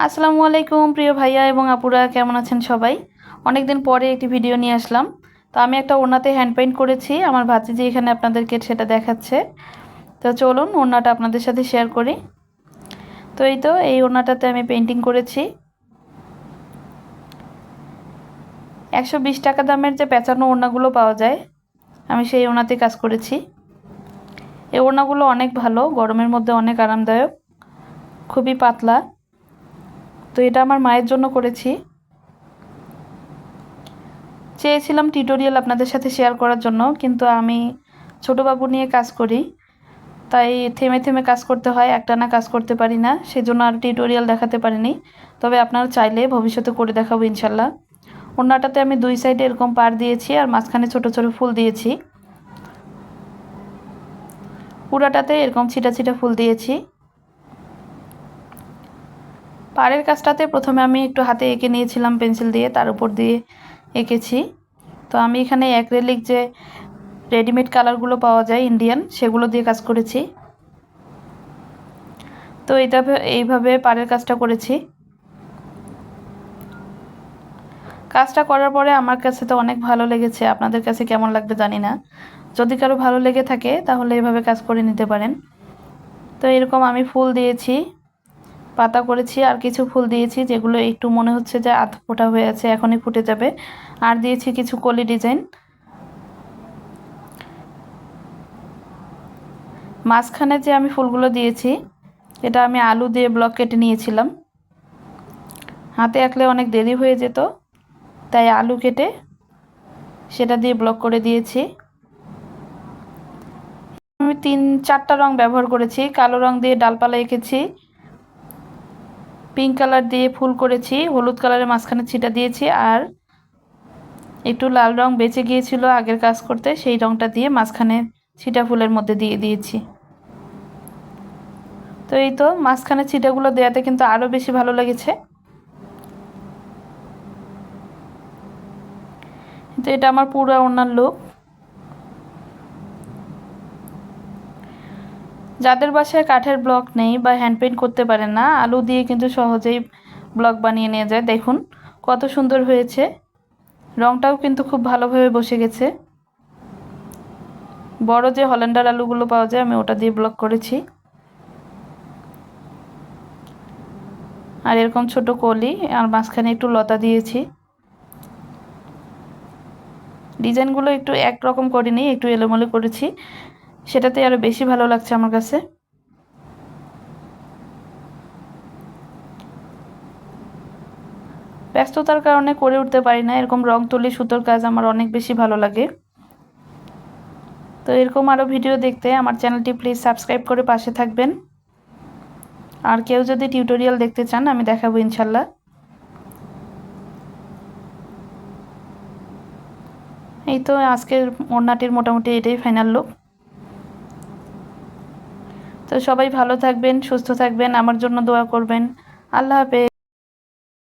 আসসালামু আলাইকুম প্রিয় ভাইয়া এবং আপুরা, কেমন আছেন সবাই? অনেক দিন পরে একটি ভিডিও নিয়ে আসলাম। তো আমি একটা ওড়নাতে হ্যান্ড পেইন্ট করেছি, আমার ভাতিজি এখানে আপনাদেরকে সেটা দেখাচ্ছে। তো চলুন ওড়নাটা আপনাদের সাথে শেয়ার করি। তো এই ওড়নাটাতে আমি পেইন্টিং করেছি। 120 টাকা দামের যে পেঁচানো ওড়নাগুলো পাওয়া যায়, আমি সেই ওড়নাতে কাজ করেছি। এই ওড়নাগুলো অনেক ভালো, গরমের মধ্যে অনেক আরামদায়ক, খুবই পাতলা। তো এটা আমার মায়ের জন্য করেছি। চেয়েছিলাম টিউটোরিয়াল আপনাদের সাথে শেয়ার করার জন্য, কিন্তু আমি ছোটো বাবু নিয়ে কাজ করি, তাই থেমে থেমে কাজ করতে হয়, একটানা কাজ করতে পারি না, সেজন্য আর টিউটোরিয়াল দেখাতে পারিনি। তবে আপনারা চাইলে ভবিষ্যতে করে দেখাবো ইনশাল্লাহ। ওড়নাটাতে আমি 2 সাইডে এরকম পাড় দিয়েছি আর মাঝখানে ছোট ছোট ফুল দিয়েছি। পুরাটাতে এরকম ছিটা ছিটা ফুল দিয়েছি। পাড়ের কাজটাতে প্রথমে আমি একটু হাতে এঁকে নিয়েছিলাম পেন্সিল দিয়ে, তার উপর দিয়ে এঁকেছি। তো আমি এখানে অ্যাক্রিলিক যে রেডিমেড কালারগুলো পাওয়া যায় ইন্ডিয়ান, সেগুলো দিয়ে কাজ করেছি। তো এইভাবে পাড়ের কাজটা করেছি। কাজটা করার পরে আমার কাছে তো অনেক ভালো লেগেছে, আপনাদের কাছে কেমন লাগবে জানি না। যদি কারো ভালো লেগে থাকে তাহলে এভাবে কাজ করে নিতে পারেন। তো এরকম আমি ফুল দিয়েছি, পাতা করেছি, আর কিছু ফুল দিয়েছি যেগুলো একটু মনে হচ্ছে যে আধ ফোটা হয়ে আছে, এখনই ফুটে যাবে। আর দিয়েছি কিছু কলি ডিজাইন। মাঝখানে যে আমি ফুলগুলো দিয়েছি, এটা আমি আলু দিয়ে ব্লক কেটে নিয়েছিলাম। হাতে আঁকলে অনেক দেরি হয়ে যেত, তাই আলু কেটে সেটা দিয়ে ব্লক করে দিয়েছি। আমি 3-4টা রং ব্যবহার করেছি। কালো রং দিয়ে ডালপালা এঁকেছি, পিঙ্ক কালার দিয়ে ফুল করেছি, হলুদ কালারের মাঝখানে ছিটা দিয়েছি, আর একটু লাল রং বেঁচে গিয়েছিল আগের কাজ করতে, সেই রংটা দিয়ে মাঝখানে ছিটা ফুলের মধ্যে দিয়ে দিয়েছি। তো মাঝখানে ছিটাগুলো দেওয়াতে কিন্তু আরও বেশি ভালো লেগেছে। তো এটা আমার পুরো ওড়নার লুক। যাদের বাসায় কাঠের ব্লক নেই বা হ্যান্ড পেইন্ট করতে পারেন না, আলু দিয়ে কিন্তু সহজেই ব্লক বানিয়ে নেওয়া যায়। দেখুন কত সুন্দর হয়েছে, রংটাও কিন্তু খুব ভালোভাবে বসে গেছে। বড় যে হল্যান্ডার আলুগুলো পাওয়া যায়, আমি ওটা দিয়ে ব্লক করেছি। আর এরকম ছোট কলি আর মাঝখানে একটু লতা দিয়েছি। ডিজাইনগুলো একটু একরকম করিনি, একটু এলোমেলো করেছি, সেটাতে আরও বেশি ভালো লাগছে আমার কাছে। ব্যস্ততার কারণে করে উঠতে পারি না, এরকম রং তুলি সুতোর কাজ আমার অনেক বেশি ভালো লাগে। তো এরকম আরও ভিডিও দেখতে আমার চ্যানেলটি প্লিজ সাবস্ক্রাইব করে পাশে থাকবেন। আর কেউ যদি টিউটোরিয়াল দেখতে চান, আমি দেখাবো ইনশাল্লাহ। এই তো আজকের ওড়নাটির মোটামুটি এটাই ফাইনাল লুক। তো সবাই ভালো থাকবেন, সুস্থ থাকবেন, আমার জন্য দোয়া করবেন। আল্লাহ হাফেজ।